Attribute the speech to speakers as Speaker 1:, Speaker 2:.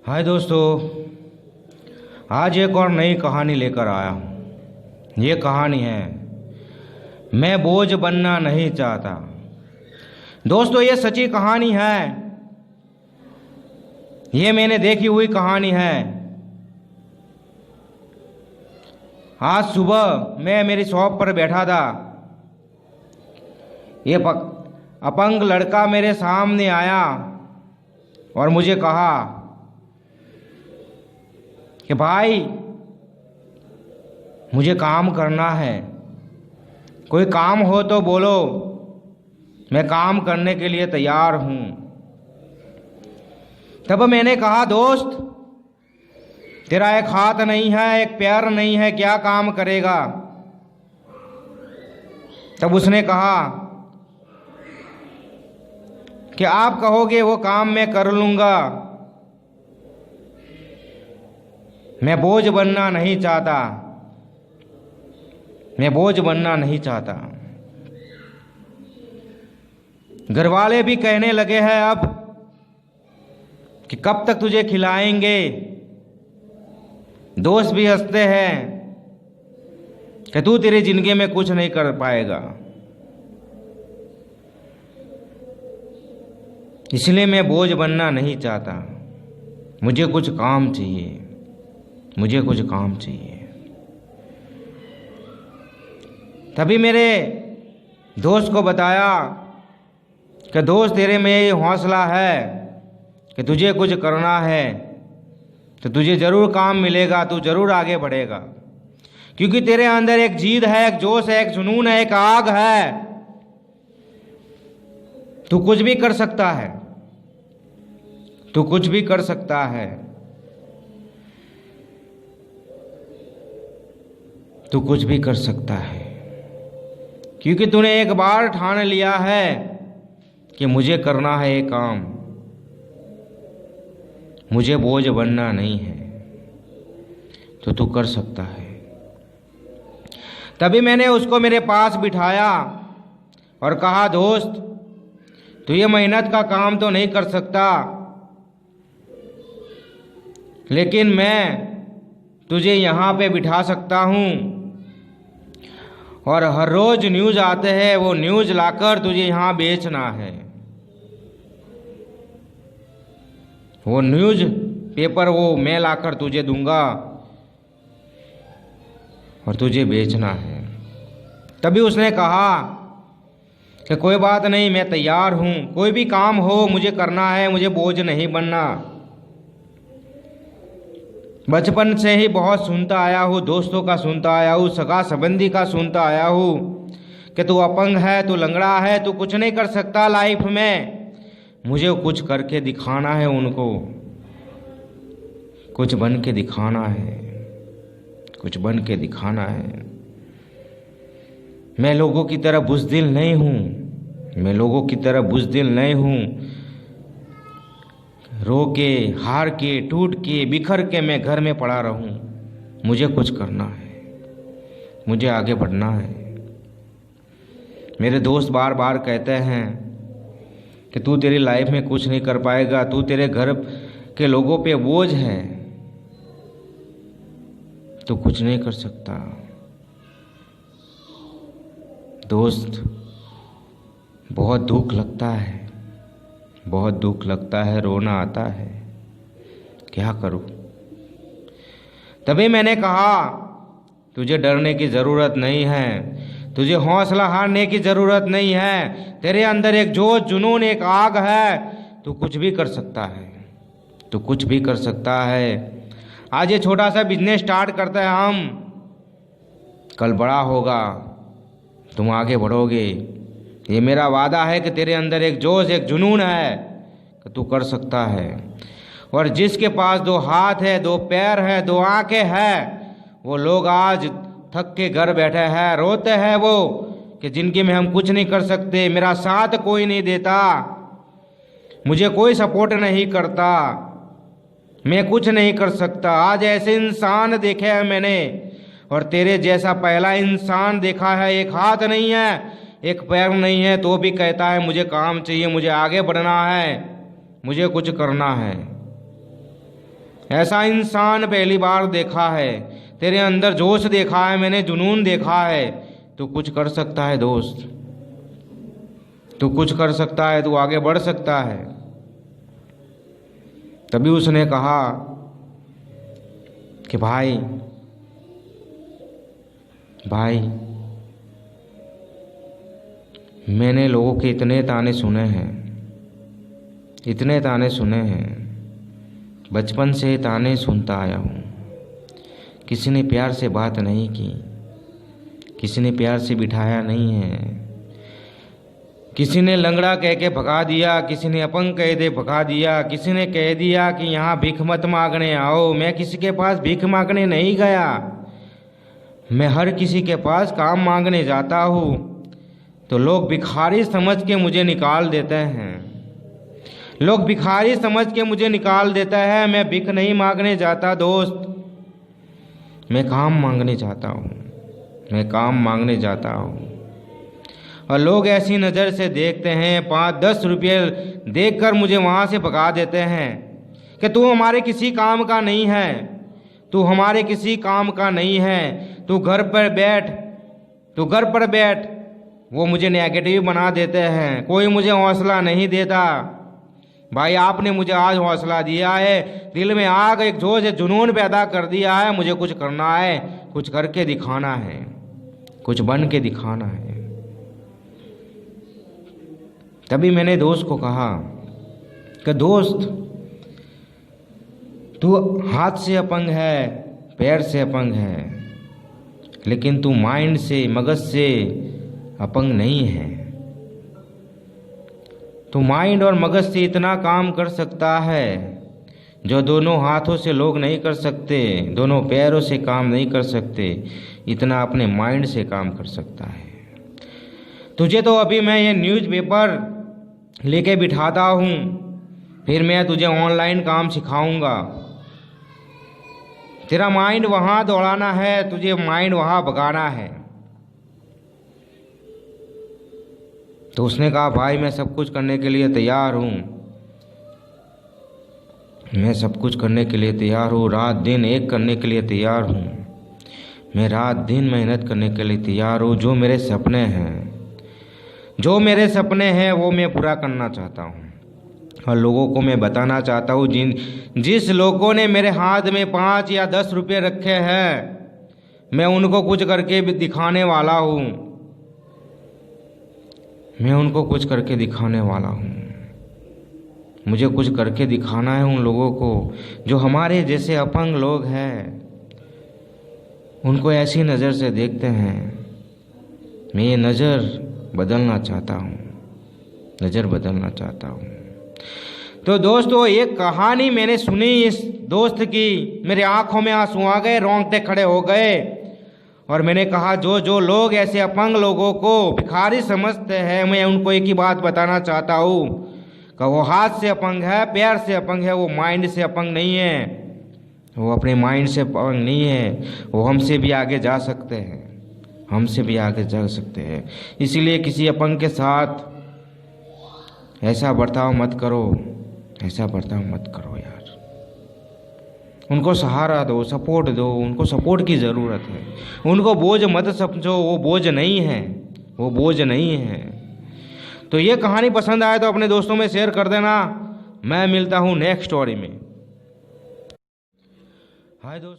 Speaker 1: हाय दोस्तों, आज एक और नई कहानी लेकर आया हूँ। ये कहानी है मैं बोझ बनना नहीं चाहता। दोस्तों, ये सच्ची कहानी है। ये मैंने देखी हुई कहानी है। आज सुबह मैं मेरी शॉप पर बैठा था। ये अपंग लड़का मेरे सामने आया और मुझे कहा कि भाई, मुझे काम करना है। कोई काम हो तो बोलो, मैं काम करने के लिए तैयार हूं। तब मैंने कहा, दोस्त, तेरा एक हाथ नहीं है, एक पैर नहीं है, क्या काम करेगा? तब उसने कहा कि आप कहोगे वो काम मैं कर लूंगा। मैं बोझ बनना नहीं चाहता। मैं बोझ बनना नहीं चाहता। घर वाले भी कहने लगे हैं अब कि कब तक तुझे खिलाएंगे। दोस्त भी हंसते हैं कि तू तेरी जिंदगी में कुछ नहीं कर पाएगा। इसलिए मैं बोझ बनना नहीं चाहता। मुझे कुछ काम चाहिए। मुझे कुछ काम चाहिए। तभी मेरे दोस्त को बताया कि दोस्त, तेरे में ये हौसला है कि तुझे कुछ करना है तो तुझे ज़रूर काम मिलेगा, तू ज़रूर आगे बढ़ेगा। क्योंकि तेरे अंदर एक जिद है, एक जोश है, एक जुनून है, एक आग है। तू कुछ भी कर सकता है। तू कुछ भी कर सकता है। तू कुछ भी कर सकता है। क्योंकि तूने एक बार ठान लिया है कि मुझे करना है ये काम। मुझे बोझ बनना नहीं है, तो तू कर सकता है। तभी मैंने उसको मेरे पास बिठाया और कहा, दोस्त, तू ये मेहनत का काम तो नहीं कर सकता, लेकिन मैं तुझे यहाँ पे बिठा सकता हूँ और हर रोज न्यूज़ आते हैं, वो न्यूज़ लाकर तुझे यहाँ बेचना है। वो न्यूज़ पेपर वो मैं लाकर तुझे दूंगा और तुझे बेचना है। तभी उसने कहा कि कोई बात नहीं, मैं तैयार हूँ। कोई भी काम हो मुझे करना है, मुझे बोझ नहीं बनना। बचपन से ही बहुत सुनता आया हूँ, दोस्तों का सुनता आया हूँ, सगा संबंधी का सुनता आया हूँ कि तू अपंग है, तू लंगड़ा है, तू कुछ नहीं कर सकता लाइफ में। मुझे कुछ करके दिखाना है उनको। कुछ बन के दिखाना है। कुछ बन के दिखाना है। मैं लोगों की तरह बुज़दिल नहीं हूँ। मैं लोगों की तरह बुज़दिल नहीं हूँ। रो के, हार के, टूट के, बिखर के मैं घर में पड़ा रहूं। मुझे कुछ करना है। मुझे आगे बढ़ना है। मेरे दोस्त बार बार कहते हैं कि तू तेरी लाइफ में कुछ नहीं कर पाएगा, तू तेरे घर के लोगों पे बोझ है, तू कुछ नहीं कर सकता। दोस्त, बहुत दुख लगता है। बहुत दुख लगता है, रोना आता है। क्या करूं? तभी मैंने कहा, तुझे डरने की ज़रूरत नहीं है। तुझे हौसला हारने की ज़रूरत नहीं है। तेरे अंदर एक जोश, जुनून, एक आग है। तू कुछ भी कर सकता है। तू कुछ भी कर सकता है। आज ये छोटा सा बिजनेस स्टार्ट करते हैं हम, कल बड़ा होगा। तुम आगे बढ़ोगे। ये मेरा वादा है कि तेरे अंदर एक जोश, एक जुनून है कि तू कर सकता है। और जिसके पास 2 हाथ है, 2 पैर है, 2 आंखें हैं, वो लोग आज थक के घर बैठे हैं, रोते हैं वो कि जिंदगी में हम कुछ नहीं कर सकते, मेरा साथ कोई नहीं देता, मुझे कोई सपोर्ट नहीं करता, मैं कुछ नहीं कर सकता। आज ऐसे इंसान देखे हैं मैंने, और तेरे जैसा पहला इंसान देखा है। एक हाथ नहीं है, एक पैर नहीं है, तो भी कहता है मुझे काम चाहिए, मुझे आगे बढ़ना है, मुझे कुछ करना है। ऐसा इंसान पहली बार देखा है। तेरे अंदर जोश देखा है मैंने, जुनून देखा है। तू कुछ कर सकता है दोस्त, तू कुछ कर सकता है, तू आगे बढ़ सकता है। तभी उसने कहा कि भाई मैंने लोगों के इतने ताने सुने हैं, इतने ताने सुने हैं, बचपन से ताने सुनता आया हूँ। किसी ने प्यार से बात नहीं की, किसी ने प्यार से बिठाया नहीं है। किसी ने लंगड़ा कह के भगा दिया, किसी ने अपंग कह दे भगा दिया, किसी ने कह दिया कि यहाँ भीख मत मांगने आओ। मैं किसी के पास भीख मांगने नहीं गया, मैं हर किसी के पास काम मांगने जाता हूँ तो लोग भिखारी समझ के मुझे निकाल देते हैं। लोग भिखारी समझ के मुझे निकाल देता है। मैं भीख नहीं मांगने जाता दोस्त, मैं काम मांगने जाता हूँ, मैं काम मांगने जाता हूँ। और लोग ऐसी नज़र से देखते हैं, 5-10 रुपये देखकर मुझे वहाँ से भगा देते हैं कि तू हमारे किसी काम का नहीं है, तू हमारे किसी काम का नहीं है, तू घर पर बैठ, तू घर पर बैठ। वो मुझे नेगेटिव बना देते हैं, कोई मुझे हौसला नहीं देता। भाई आपने मुझे आज हौसला दिया है, दिल में आग, एक जोश, एक जुनून पैदा कर दिया है। मुझे कुछ करना है, कुछ करके दिखाना है, कुछ बन के दिखाना है। तभी मैंने दोस्त को कहा कि दोस्त तू हाथ से अपंग है, पैर से अपंग है, लेकिन तू माइंड से, मगज से अपंग नहीं है। तू माइंड और मगज से इतना काम कर सकता है जो दोनों हाथों से लोग नहीं कर सकते, दोनों पैरों से काम नहीं कर सकते, इतना अपने माइंड से काम कर सकता है। तुझे तो अभी मैं ये न्यूज़पेपर लेके बिठाता हूँ, फिर मैं तुझे ऑनलाइन काम सिखाऊंगा। तेरा माइंड वहाँ दौड़ाना है, तुझे माइंड वहाँ भगाना है। तो उसने कहा भाई मैं सब कुछ करने के लिए तैयार हूँ, मैं सब कुछ करने के लिए तैयार हूँ, रात दिन एक करने के लिए तैयार हूँ, मैं रात दिन मेहनत करने के लिए तैयार हूँ। जो मेरे सपने हैं, जो मेरे सपने हैं वो मैं पूरा करना चाहता हूँ और लोगों को मैं बताना चाहता हूँ। जिस लोगों ने मेरे हाथ में 5 या 10 रुपये रखे हैं, मैं उनको कुछ करके भी दिखाने वाला हूँ, मैं उनको कुछ करके दिखाने वाला हूँ। मुझे कुछ करके दिखाना है उन लोगों को जो हमारे जैसे अपंग लोग हैं, उनको ऐसी नज़र से देखते हैं। मैं ये नज़र बदलना चाहता हूँ, नज़र बदलना चाहता हूँ। तो दोस्तों एक कहानी मैंने सुनी इस दोस्त की, मेरे आंखों में आंसू आ गए, रोंगटे खड़े हो गए। और मैंने कहा जो लोग ऐसे अपंग लोगों को भिखारी समझते हैं, मैं उनको एक ही बात बताना चाहता हूँ कि वो हाथ से अपंग है, पैर से अपंग है, वो माइंड से अपंग नहीं है, वो अपने माइंड से अपंग नहीं है। वो हमसे भी आगे जा सकते हैं, हमसे भी आगे जा सकते हैं। इसीलिए किसी अपंग के साथ ऐसा बर्ताव मत करो, ऐसा बर्ताव मत करो यार। उनको सहारा दो, सपोर्ट दो, उनको सपोर्ट की ज़रूरत है। उनको बोझ मत समझो, वो बोझ नहीं है, वो बोझ नहीं है। तो ये कहानी पसंद आए तो अपने दोस्तों में शेयर कर देना। मैं मिलता हूँ नेक्स्ट स्टोरी में। हाय दोस्तों।